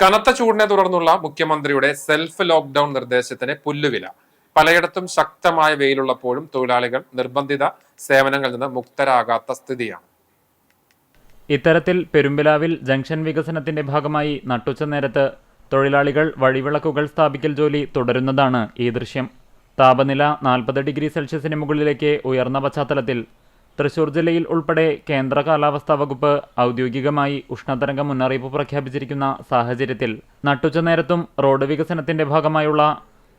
കനത്ത ചൂടിനെ തുടർന്നുള്ള മുഖ്യമന്ത്രിയുടെ സെൽഫ് ലോക്ക്ഡൌൺ നിർദ്ദേശത്തിന് പുല്ലുവില. പലയിടത്തും ശക്തമായ വെയിലുള്ളപ്പോഴും തൊഴിലാളികൾ നിർബന്ധിത സേവനങ്ങളിൽ നിന്ന് മുക്തരാകാത്ത സ്ഥിതിയാണ്. ഇത്തരത്തിൽ പെരുമ്പിലാവിൽ ജംഗ്ഷൻ വികസനത്തിന്റെ ഭാഗമായി നട്ടുച്ച നേരത്ത് തൊഴിലാളികൾ വഴിവിളക്കുകൾ സ്ഥാപിക്കൽ ജോലി തുടരുന്നതാണ് ഈ ദൃശ്യം. താപനില 40 ഡിഗ്രി സെൽഷ്യസിന് മുകളിലേക്ക് ഉയർന്ന പശ്ചാത്തലത്തിൽ തൃശൂർ ജില്ലയിൽ ഉൾപ്പെടെ കേന്ദ്ര കാലാവസ്ഥാ വകുപ്പ് ഔദ്യോഗികമായി ഉഷ്ണതരംഗ മുന്നറിയിപ്പ് പ്രഖ്യാപിച്ചിരിക്കുന്ന സാഹചര്യത്തിൽ നട്ടുച്ച നേരത്തും റോഡ് വികസനത്തിന്റെ ഭാഗമായുള്ള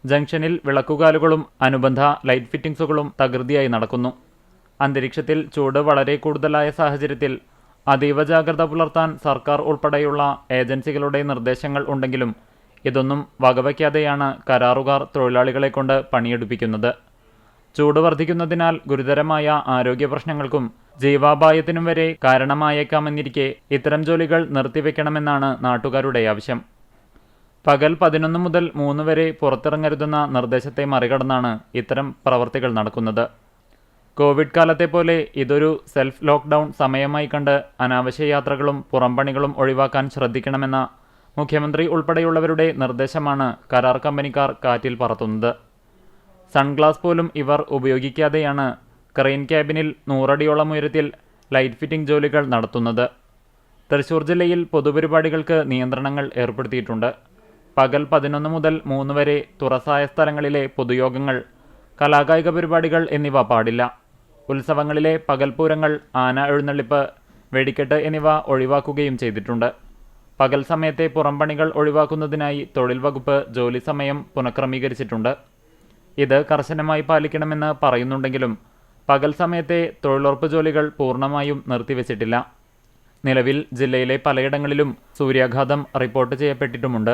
ജംഗ്ഷനിൽ വിളക്കുകാലുകളും അനുബന്ധ ലൈറ്റ് ഫിറ്റിംഗ്സുകളും തകൃതിയായി നടക്കുന്നു. അന്തരീക്ഷത്തിൽ ചൂട് വളരെ കൂടുതലായ സാഹചര്യത്തിൽ അതീവ ജാഗ്രത പുലർത്താൻ സർക്കാർ ഉൾപ്പെടെയുള്ള ഏജൻസികളുടെ നിർദ്ദേശങ്ങൾ ഉണ്ടെങ്കിലും ഇതൊന്നും വകവയ്ക്കാതെയാണ് കരാറുകാർ തൊഴിലാളികളെ കൊണ്ട് പണിയെടുപ്പിക്കുന്നത്. ചൂട് വർദ്ധിക്കുന്നതിനാൽ ഗുരുതരമായ ആരോഗ്യ പ്രശ്നങ്ങൾക്കും ജീവാപായത്തിനും വരെ കാരണമായേക്കാമെന്നിരിക്കെ ഇത്തരം ജോലികൾ നിർത്തിവെക്കണമെന്നാണ് നാട്ടുകാരുടെ ആവശ്യം. പകൽ 11 മുതൽ 3 വരെ പുറത്തിറങ്ങരുതെന്ന നിർദ്ദേശത്തെ മറികടന്നാണ് ഇത്തരം പ്രവർത്തികൾ നടക്കുന്നത്. കോവിഡ് കാലത്തെ പോലെ ഇതൊരു സെൽഫ് ലോക്ക്ഡൌൺ സമയമായി കണ്ട് അനാവശ്യ യാത്രകളും പുറംപണികളും ഒഴിവാക്കാൻ ശ്രദ്ധിക്കണമെന്ന മുഖ്യമന്ത്രി ഉൾപ്പെടെയുള്ളവരുടെ നിർദ്ദേശമാണ് കരാർ കമ്പനിക്കാർ കാറ്റിൽ പറത്തുന്നത്. സൺഗ്ലാസ് പോലും ഇവർ ഉപയോഗിക്കാതെയാണ് ക്രെയിൻ ക്യാബിനിൽ 100 അടിയോളം ഉയരത്തിൽ ലൈറ്റ് ഫിറ്റിംഗ് ജോലികൾ നടത്തുന്നത്. തൃശൂർ ജില്ലയിൽ പൊതുപരിപാടികൾക്ക് നിയന്ത്രണങ്ങൾ ഏർപ്പെടുത്തിയിട്ടുണ്ട്. പകൽ 11 മുതൽ 3 വരെ തുറസായ സ്ഥലങ്ങളിലെ പൊതുയോഗങ്ങൾ, കലാകായിക പരിപാടികൾ എന്നിവ പാടില്ല. ഉത്സവങ്ങളിലെ പകൽപൂരങ്ങൾ, ആന എഴുന്നള്ളിപ്പ്, വെടിക്കെട്ട് എന്നിവ ഒഴിവാക്കുകയും ചെയ്തിട്ടുണ്ട്. പകൽ സമയത്തെ പുറംപണികൾ ഒഴിവാക്കുന്നതിനായി തൊഴിൽ വകുപ്പ് ജോലി സമയം പുനഃക്രമീകരിച്ചിട്ടുണ്ട്. ഇത് കർശനമായി പാലിക്കണമെന്ന് പറയുന്നുണ്ടെങ്കിലും പകൽ സമയത്തെ തൊഴിലുറപ്പ് ജോലികൾ പൂർണ്ണമായും നിർത്തിവെച്ചിട്ടില്ല. നിലവിൽ ജില്ലയിലെ പലയിടങ്ങളിലും സൂര്യാഘാതം റിപ്പോർട്ട് ചെയ്യപ്പെട്ടിട്ടുമുണ്ട്.